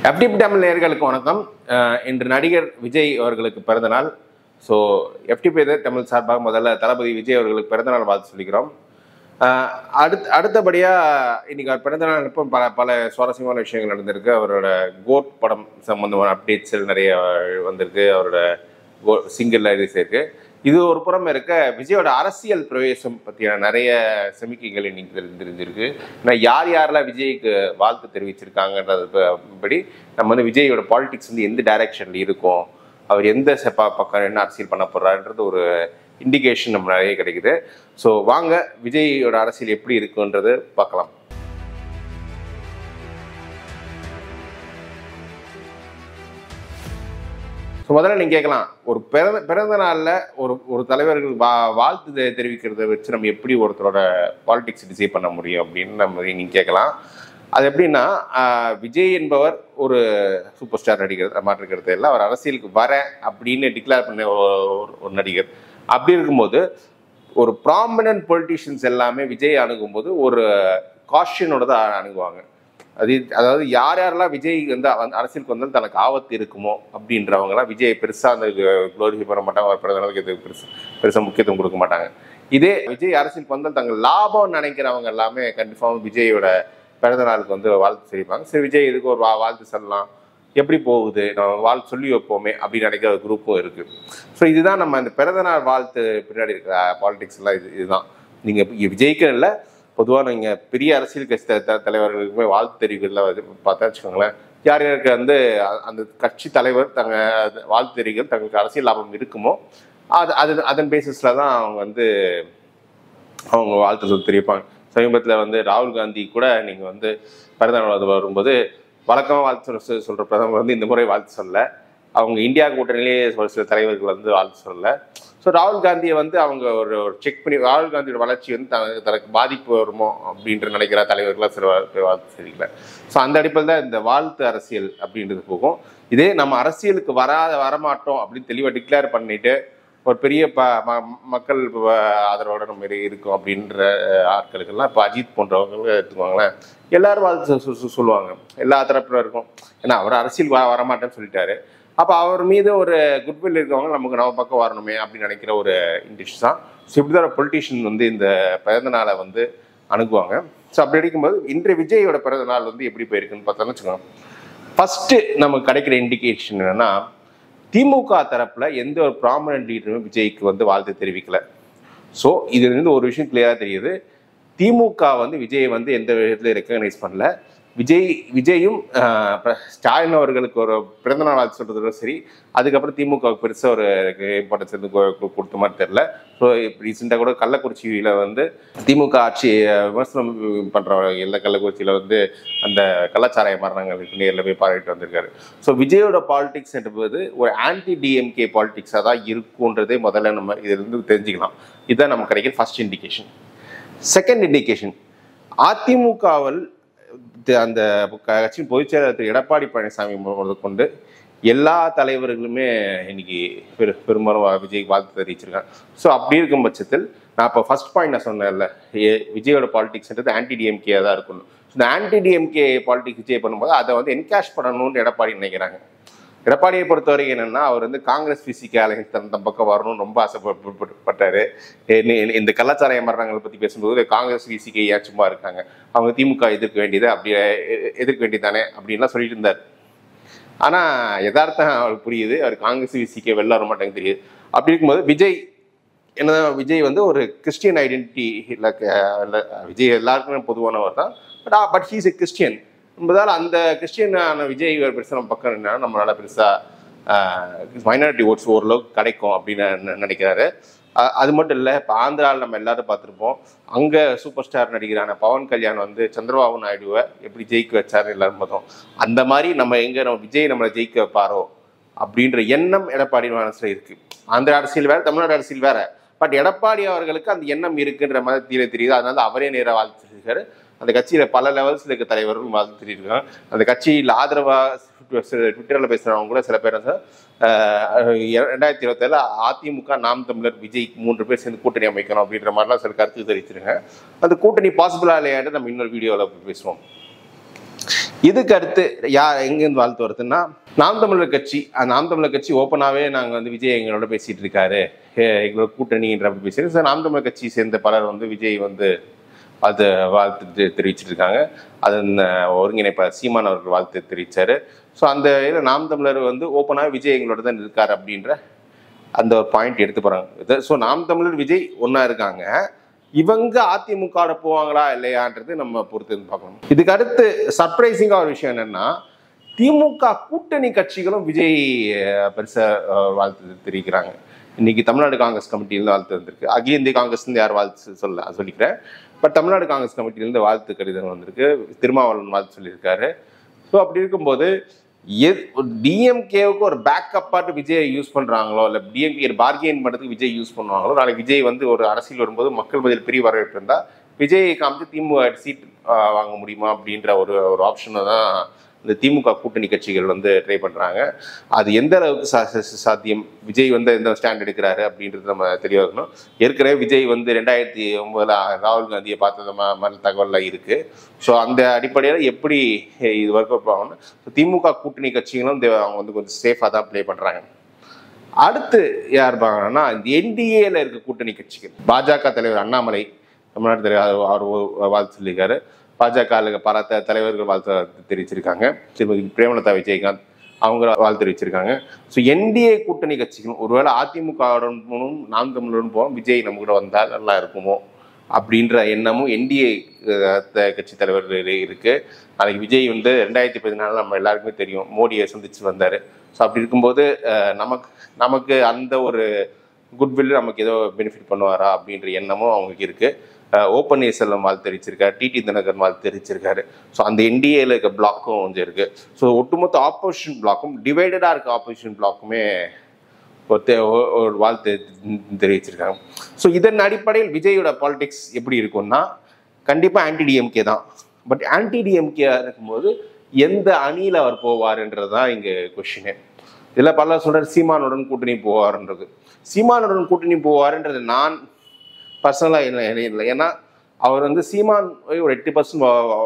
FTP Tamil நேயர்களுக்கு வணக்கம். இன்று நடிகர் விஜய் அவர்களுக்கு பிறந்தநாள். ஸோ FTP தமிழ் சார்பாக முதல்ல தளபதி விஜய் அவர்களுக்கு பிறந்தநாள் வாழ்த்து சொல்லிக்கிறோம். அடுத்தபடியாக இன்னைக்கு அவர் பிறந்தநாள் இப்போ பல சுவாரஸ்யமான விஷயங்கள் நடந்திருக்கு. அவரோட கோட் படம் சம்பந்தமான அப்டேட்ஸ் நிறைய வந்திருக்கு. அவரோட சிங்கிள் ரிலீஸ் இருக்கு. இது ஒரு புறம் இருக்க, விஜயோட அரசியல் பிரவேசம் பற்றியான நிறைய சமிக்கைகள் இன்னைக்கு தெரிஞ்சிருக்கு. ஆனால் யாரெல்லாம் விஜய்க்கு வாழ்த்து தெரிவிச்சிருக்காங்கன்றதுபடி நம்ம விஜயோட பாலிடிக்ஸ் எந்த டைரக்ஷன்ல இருக்கும், அவர் எந்த பக்கம் என்ன அரசியல் பண்ண போறாருன்றது ஒரு இண்டிகேஷன் நம்ம நிறைய கிடைக்குது. ஸோ வாங்க விஜயோட அரசியல் எப்படி இருக்குன்றது பார்க்கலாம். ஸோ முதல்ல நீங்கள் கேட்கலாம், ஒரு பிறந்த நாளில் ஒரு தலைவர்கள் வாழ்த்து தெரிவிக்கிறத வச்சு நம்ம எப்படி ஒருத்தரோட பாலிடிக்ஸ் டிசைட் பண்ண முடியும் அப்படின்னு நீங்கள் கேட்கலாம். அது எப்படின்னா, விஜய் என்பவர் ஒரு சூப்பர் ஸ்டார் நடிகர், மாற்றுக்கிறது இல்லை. அவர் அரசியலுக்கு வரேன் அப்படின்னு டிக்ளேர் பண்ண ஒரு நடிகர். அப்படி இருக்கும்போது ஒரு ப்ராமினன்ட் பொலிட்டிஷியன்ஸ் எல்லாமே விஜய் அணுகும்போது ஒரு காஷனோட தான் அணுகுவாங்க. அதாவது யாரெல்லாம் விஜய் அரசியலுக்கு வந்தாலும் தனக்கு ஆபத்து இருக்குமோ அப்படின்றவங்கலாம் விஜய் பெருசாக அந்த குளோரிஃபை பண்ண மாட்டாங்க. அவர் பிறந்தநாளுக்கு இது பெருசாக முக்கியத்துவம் கொடுக்க மாட்டாங்க. இதே விஜய் அரசியலுக்கு வந்தால் தங்கள் லாபம் நினைக்கிறவங்க எல்லாமே கண்டிப்பாக விஜயோட பிறந்த நாளுக்கு வாழ்த்து தெரிவிப்பாங்க. சரி, விஜய் இதுக்கு ஒரு வாழ்த்து சொல்லலாம், எப்படி போகுது, நம்ம வாழ்த்து சொல்லி வைப்போமே அப்படின்னு நினைக்கிற ஒரு குரூப்பும் இருக்குது. ஸோ இதுதான் நம்ம இந்த பிறந்தநாள் வாழ்த்து பின்னாடி இருக்கிற பாலிடிக்ஸ்லாம். இதுதான் நீங்கள் விஜய்க்கு இல்லை, பொதுவாக நீங்கள் பெரிய அரசியல் கட்சி தலைவர்களுக்குமே வாழ்த்து தெரிவிக்கிறதுல பார்த்தா வச்சுக்கோங்களேன், யார் யாருக்கு அந்த கட்சி தலைவர் வாழ்த்து தெரிவிக்கிறது தங்களுக்கு அரசியல் லாபம் இருக்குமோ அதன் பேசிஸில் தான் அவங்க வாழ்த்து தெரிவிப்பாங்க. சமீபத்தில் ராகுல் காந்தி கூட நீங்கள் பிறந்தநாள் வரும்போது வழக்கமாக வாழ்த்து சொல்கிற பிரதமர் இந்த முறை வாழ்த்து சொல்ல, அவங்க இந்தியா கூட்டணியிலேயே ஒரு சில தலைவர்கள் வாழ்த்து சொல்ல. ஸோ ராகுல் காந்தியை அவங்க ஒரு செக் பண்ணி, ராகுல் காந்தியோட வளர்ச்சி தனக்கு பாதிப்பு வருமோ அப்படின்ற நினைக்கிற தலைவர்களாக சில வாழ்த்து தெரிவிக்கல. ஸோ அந்த அடிப்படையில் தான் இந்த வாழ்த்து அரசியல் அப்படின்றது போகும். இதே நம்ம அரசியலுக்கு வரமாட்டோம் அப்படின்னு தெளிவாக டிக்ளேர் பண்ணிட்டு ஒரு பெரிய மக்கள் ஆதரவோட நம்ம இருக்கும் அப்படின்ற ஆட்களுக்கெல்லாம் இப்போ அஜித் போன்றவங்க எடுத்துக்குவாங்களேன், எல்லாரும் வாழ்த்து சொல்லுவாங்க, எல்லா தரப்பிலும் இருக்கும். ஏன்னா அவர் அரசியல் வரமாட்டேன்னு சொல்லிட்டாரு. அப்போ அவர் மீது ஒரு குட்வில் இருக்கவங்க நம்ம பக்கம் வரணுமே அப்படின்னு நினைக்கிற ஒரு இன்ட்ரெஸ்ட் தான். ஸோ இப்படிதான் பொலிட்டீஷியன் இந்த பிறந்த நாளை அணுகுவாங்க. ஸோ அப்படி இருக்கும்போது இன்றைய விஜயோட பிறந்த நாள் எப்படி போயிருக்குன்னு பார்த்தோம்னு வச்சுக்கோங்க. ஃபர்ஸ்ட் நமக்கு கிடைக்கிற இண்டிகேஷன் என்னன்னா, திமுக தரப்புல எந்த ஒரு ப்ராமினன்ட் லீடருமே விஜய்க்கு வாழ்த்து தெரிவிக்கல. ஸோ இதுல ஒரு விஷயம் கிளியரா தெரியுது, திமுக விஜயை எந்த விதத்துல ரெக்கக்னைஸ் பண்ணல. விஜயும் ஸ்டாலின் அவர்களுக்கு ஒரு பிறந்தநாள் வாழ்த்து சொல்றதோட சரி, அதுக்கப்புறம் திமுக பெருசாக ஒரு இம்பார்ட்டன்ஸ் கொடுத்த மாதிரி தெரியல. ஸோ ரீசெண்டாக கூட கள்ளக்குறிச்சியில் திமுக ஆட்சி விமர்சனம் பண்ணுறவங்க எல்லா கள்ளக்குறிச்சியில் அந்த கள்ளச்சாராய மரணங்களுக்கு நேரில் போய் பார்வையிட்டு வந்திருக்காரு. ஸோ விஜயோட பாலிடிக்ஸ் என்பது ஒரு ஆன்டி டிஎம்கே பாலிடிக்ஸாக தான் இருக்குன்றதே முதல்ல நம்ம இதிலிருந்து தெரிஞ்சுக்கலாம். இதுதான் நமக்கு கிடைக்கிற ஃபர்ஸ்ட் இண்டிகேஷன். செகண்ட் இண்டிகேஷன், அதிமுகவில் அந்த கட்சியின் பொதுச் செயலாளர் எடப்பாடி பழனிசாமி கொண்டு எல்லா தலைவர்களுமே இன்னைக்கு பெரும்பாலும் விஜய்க்கு வாழ்த்து தெரிவிச்சிருக்காங்க. ஸோ அப்படி இருக்கும் பட்சத்தில் நான் இப்போ ஃபர்ஸ்ட் பாயிண்ட் நான் சொன்னேன்ல, விஜயோட பாலிடிக்ஸ்ன்றது ஆன்டி டிஎம்கே தான் இருக்கணும். இந்த ஆன்டி டிஎம்கே பாலிடிக்ஸ் விஜய் பண்ணும்போது அதை என்கேஷ் பண்ணணும்னு எடப்பாடி நினைக்கிறாங்க. எடப்பாடியை பொறுத்தவரைக்கும் என்னன்னா, அவர் காங்கிரஸ் பிசிகே அலையன்ஸ் தன் பக்கம் வரணும்னு ரொம்ப ஆசைப்பட்டாரு. இந்த கலாச்சார மரணங்களை பற்றி பேசும்போது காங்கிரஸ் பிசிகே ஏன் சும்மா இருக்காங்க, அவங்க திமுக எதிர்க்க வேண்டியது அப்படியே எதிர்க்க வேண்டியதானே அப்படின்லாம் சொல்லிட்டு இருந்தார். ஆனால் யதார்த்தம் அவருக்கு புரியுது, அவர் காங்கிரஸ் பிசிகே வெளில வர மாட்டாங்க தெரியுது. அப்படி இருக்கும்போது விஜய் ஒரு கிறிஸ்டியன் ஐடென்டிட்டி இல்லை, விஜய் எல்லாருக்குமே பொதுவானவர் தான், பட் ஹீஸ் எ கிறிஸ்டியன் என்பதால் அந்த கிறிஸ்டியனான விஜய் பெருசாக நம்ம பக்கம் என்னன்னா நம்மளால பெருசாக மைனாரிட்டி ஓட்ஸ் ஓரளவுக்கு கிடைக்கும் அப்படின்னு நினைக்கிறாரு. அது மட்டும் இல்லை, இப்போ ஆந்திராவில் நம்ம எல்லாரும் பார்த்துருப்போம், அங்கே சூப்பர் ஸ்டார் நடிகரான பவன் கல்யாண் சந்திரபாபு நாயுடுவை எப்படி ஜெயிக்க வச்சாரு எல்லாரும் பார்த்தோம். அந்த மாதிரி நம்ம விஜய் நம்மளை ஜெயிக்க வைப்பாரோ அப்படின்ற எண்ணம் எடப்பாடி மனசுல இருக்கு. ஆந்திரா அரசியல் வேற, தமிழ்நாடு அரசியல் வேற, பட் எடப்பாடி அவர்களுக்கு அந்த எண்ணம் இருக்குன்ற மாதிரி தெரியுது. அதனால அவரே நேராக வாழ்த்து இருக்காரு. அந்த கட்சியில பல லெவல்ஸ்ல இருக்க தலைவர்கள் வாழ்த்து தெரிவிக்கிறாங்க. அந்த கட்சியில் ஆதரவா ட்விட்டர்ல பேசுறவங்க கூட சில பேர் 2027 அதிமுக, நாம் தமிழர், விஜய் 3 பேர் சேர்ந்து கூட்டணி அமைக்கணும் அப்படின்ற மாதிரிலாம் சில கருத்து தெரிவிச்சிருங்க. அந்த கூட்டணி பாசிபிளா இல்லையான்னு நம்ம இன்னொரு வீடியோவில் பேசுவோம். இதுக்கு அடுத்து எங்கேருந்து வாழ்த்து வருதுன்னா, நாம் தமிழர் கட்சி. நாம் தமிழர் கட்சி ஓப்பனாகவே நாங்கள் வந்து விஜய் எங்களோட பேசிட்டு இருக்காரு, எங்களோட கூட்டணின்ற பேசி. சார் நாம் தமிழர் கட்சி சேர்ந்த பலர் வந்து விஜய் வந்து வாழ்த்து தெரிவிச்சிட்டு இருக்காங்க. அதன் ஒருங்கிணைப்பாளர் சீமான் அவர்கள் வாழ்த்து தெரிவித்தார். ஸோ அந்த இதில் நாம் தமிழர் வந்து ஓப்பனாக விஜய் எங்களோட தான் இருக்கார் அப்படின்ற அந்த ஒரு பாயிண்ட் எடுத்து போகிறாங்க. ஸோ நாம் தமிழர் விஜய் ஒன்றா இருக்காங்க. இவங்க அதிமுக போவாங்களா இல்லையான்றது நம்ம பொறுத்து பார்க்கணும். இதுக்கு அடுத்து சர்ப்ரைசிங்காக ஒரு விஷயம் என்னன்னா, திமுக கூட்டணி கட்சிகளும் விஜய் பெருசாக வாழ்த்து தெரிவிக்கிறாங்க. இன்னைக்கு தமிழ்நாடு காங்கிரஸ் கமிட்டியிலேருந்து வாழ்த்து வந்திருக்கு. அகில இந்திய காங்கிரஸ்லேருந்து யார் வாழ்த்து சொல்லிக்கிறேன். பட் தமிழ்நாடு காங்கிரஸ் கமிட்டியிலேருந்து வாழ்த்து கடிதம் வந்திருக்கு. திருமாவளவன் வாழ்த்து சொல்லியிருக்காரு. ஸோ அப்படி இருக்கும்போது டிஎம்கேவுக்கு ஒரு பேக்கப் பாட்டு விஜய் யூஸ் பண்ணுறாங்களோ, இல்லை டிஎம்கே பார்கெயின் பண்ணுறதுக்கு விஜய் யூஸ் பண்ணுவாங்களோ, நாளைக்கு விஜய் வந்து ஒரு அரசியல் வரும்போது மக்கள் பதில் பெரிய வரவேற்பு இருந்தால் விஜய் காமிச்சு திமுக சீட் வாங்க முடியுமா அப்படின்ற ஒரு ஆப்ஷனை தான் இந்த திமுக கூட்டணி கட்சிகள் வந்து ட்ரை பண்ணுறாங்க. அது எந்த அளவுக்கு சாத்தியம், விஜய் வந்து எந்த ஸ்டாண்ட் எடுக்கிறாரு அப்படின்றது நம்ம தெளிவாகணும். ஏற்கனவே விஜய் வந்து 2009 ராகுல் காந்தியை பார்த்தது மாதிரி தகவல்லாம் இருக்குது. ஸோ அந்த அடிப்படையில் எப்படி இது ஒர்க் அவுட் ஆகும்னா, திமுக கூட்டணி கட்சிகளும் அவங்க வந்து கொஞ்சம் சேஃபாக தான் ப்ளே பண்ணுறாங்க. அடுத்து யார் பார்க்கணும்னா, இந்த என்டிஏல இருக்க கூட்டணி கட்சிகள். பாஜக தலைவர் அண்ணாமலை தமிழ்நாடு தலைவர் அவர் வாழ்த்து சொல்லியிருக்காரு. பாஜக பல தலைவர்கள் வாழ்த்து தெரிவிச்சிருக்காங்க. திருமதி பிரேமலதா விஜயகாந்த் அவங்க வாழ்த்து தெரிவிச்சிருக்காங்க. ஸோ என்டிஏ கூட்டணி கட்சிகளும் ஒருவேளை அதிமுகவுடனும் நாம் தமிழருடன் போவோம், விஜய் நம்ம கூட வந்தால் நல்லா இருக்குமோ அப்படின்ற எண்ணமும் என்டிஏ கட்சி தலைவர்கள் இருக்கு. நாளைக்கு விஜய் வந்து 2014 நம்ம எல்லாருக்குமே தெரியும், மோடியை சந்திச்சு வந்தார். ஸோ அப்படி இருக்கும்போது நமக்கு அந்த ஒரு குட்வில் நமக்கு ஏதோ பெனிஃபிட் பண்ணுவாரா அப்படின்ற எண்ணமும் அவங்களுக்கு இருக்கு. ஓபன்னீர்செல்வம் வாழ்த்து தெரிவிச்சிருக்காரு, டிடி தினகரன் வாழ்த்து தெரிவிச்சிருக்காரு. ஸோ அந்த என்டிஏல இருக்க பிளாக்கும் கொஞ்சம் இருக்கு. ஸோ ஒட்டுமொத்த ஆப்போசிஷன் பிளாக்கும் டிவைடடா இருக்க ஆப்போசிஷன் பிளாக்குமே ஒரு வாழ்த்து தெரிவிச்சிருக்காங்க. ஸோ இதன் அடிப்படையில் விஜயோட பாலிடிக்ஸ் எப்படி இருக்கும்னா, கண்டிப்பாக ஆன்டி டிஎம்கே தான். பட் ஆன்டி டிஎம்கே இருக்கும்போது எந்த அணியில் அவர் போவார்ன்றது தான் இங்கே கொஸ்டினே. இதில் பல சொல்கிறார் சீமானுடன் கூட்டணி போவார்ன்றது. சீமானுடன் கூட்டணி போவார்ன்றது நான் பர்சனலாக என்ன இல்லை. ஏன்னா அவர் வந்து சீமான் ஒரு 8%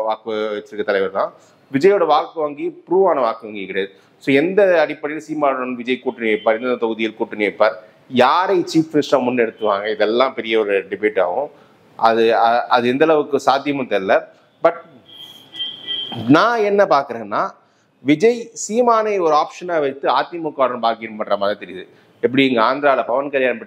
வாக்கு வச்சிருக்க தலைவர் தான். விஜயோட வாக்கு வங்கி ப்ரூவ் ஆன வாக்கு வங்கி கிடையாது. ஸோ எந்த அடிப்படையில் சீமானுடன் விஜய் கூட்டணி வைப்பார், எந்த தொகுதியில் கூட்டணி வைப்பார், யாரை சீஃப் மினிஸ்டராக முன்னெடுத்துவாங்க, இதெல்லாம் பெரிய ஒரு டிபேட் ஆகும். அது எந்த அளவுக்கு சாத்தியமும் தெரியல. பட் நான் என்ன பார்க்குறேன்னா, விஜய் சீமானை ஒரு ஆப்ஷனாக வைத்து அதிமுகவுடன் பார்க்கிங் பண்ணுற மாதிரி தெரியுது. எப்படி இங்கே ஆந்திராவில் பவன் கல்யாண்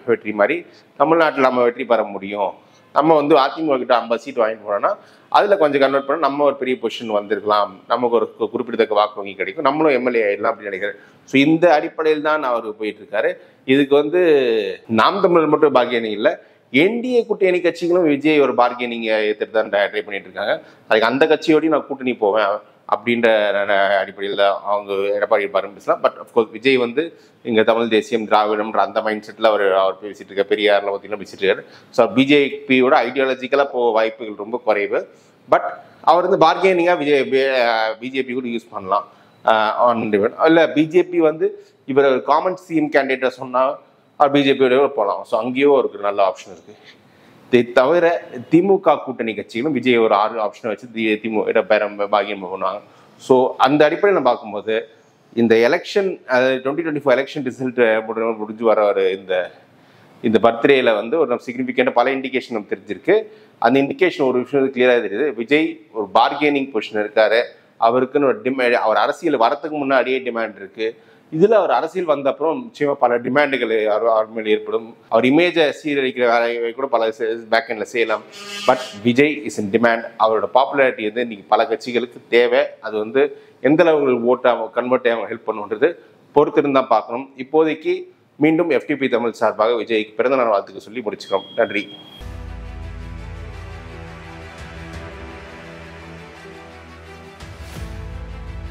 வெற்றி மாதிரி தமிழ்நாட்டில் நம்ம வெற்றி பெற முடியும், நம்ம வந்து அதிமுக கிட்ட 50 சீட் வாங்கிட்டு போனோம்னா அதில் கொஞ்சம் கன்வெர்ட் பண்ண நம்ம ஒரு பெரிய பொசிஷன் வந்திருக்கலாம், நமக்கு ஒரு குறிப்பிடத்தக்க வாக்கு வங்கி கிடைக்கும், நம்மளும் எம்எல்ஏ ஆகிடலாம் அப்படின்னு நினைக்கிறேன். ஸோ இந்த அடிப்படையில் தான் அவர் போயிட்டு இருக்காரு. இதுக்கு வந்து நாம் தமிழர் மட்டும் பார்கெனிங் இல்லை, என்டிஏ கூட்டணி கட்சிகளும் விஜய் ஒரு பார்கெனிங் எடுத்துட்டு தான் ட்ரை பண்ணிட்டு இருக்காங்க. அதுக்கு அந்த கட்சியோடய நான் கூட்டணி போவேன் அப்படின்ற அடிப்படையில் அவங்க எடப்பாடி பேசலாம். பட் அஃப்கோர்ஸ் விஜய் வந்து இங்கே தமிழ் தேசியம் திராவிடம்ன்ற அந்த மைண்ட் செட்டில் அவர் பேசிட்டு இருக்க, பெரியாரில் பார்த்தீங்கன்னா பேசிட்டு இருக்காரு. ஸோ பிஜேபியோட ஐடியாலஜிக்கலாக போக வாய்ப்புகள் ரொம்ப குறைவு. பட் அவர் வந்து பார்கெனிங்காக பிஜேபி கூட யூஸ் பண்ணலாம் ஆன் டிபெண்ட். இல்லை பிஜேபி வந்து இவர் காமன் சிஎம் கேண்டிடேட்டை சொன்னால் அவர் பிஜேபியோட போகலாம். ஸோ அங்கேயும் ஒரு நல்ல ஆப்ஷன் இருக்குது. இதை தவிர திமுக கூட்டணி கட்சிகளும் விஜய் ஒரு 6 ஆப்ஷனை வச்சு திமுக பாகியம் பண்ணுவாங்க. ஸோ அந்த அடிப்படையில் நம்ம பார்க்கும்போது இந்த எலெக்ஷன் 2024 எலெக்ஷன் ரிசல்ட் முடிஞ்சு வர ஒரு இந்த பர்த்டேல வந்து ஒரு சிக்னிஃபிகண்டாக பல இண்டிகேஷன் நமக்கு தெரிஞ்சிருக்கு. அந்த இண்டிகேஷன் ஒரு விஷயம் கிளியராக தெரியுது. விஜய் ஒரு பார்கெனிங் பொசிஷன் இருக்காரு, அவருக்குன்னு ஒரு டிமாண்ட், அவர் அரசியல் வரத்துக்கு முன்னாடியே டிமாண்ட் இருக்கு. இதில் அவர் அரசியல் வந்த அப்புறம் நிச்சயமாக பல டிமாண்டுகள் அவர் மேல் ஏற்படும். அவர் இமேஜை சீரழிக்கிற வேலையை கூட பல பேக்எண்டில் செய்யலாம். But Vijay is in demand. அவரோட பாப்புலாரிட்டி வந்து இன்னைக்கு பல கட்சிகளுக்கு தேவை. அது வந்து எந்த அளவு ஓட்டாக கன்வெர்ட் ஆக ஹெல்ப் பண்ணுன்றது பொறுத்திருந்து தான் பார்க்கணும். இப்போதைக்கு மீண்டும் FTP தமிழ் சார்பாக விஜய்க்கு பிறந்தநாள் வாழ்த்துக்கு சொல்லி முடிச்சுக்கிறோம். நன்றி.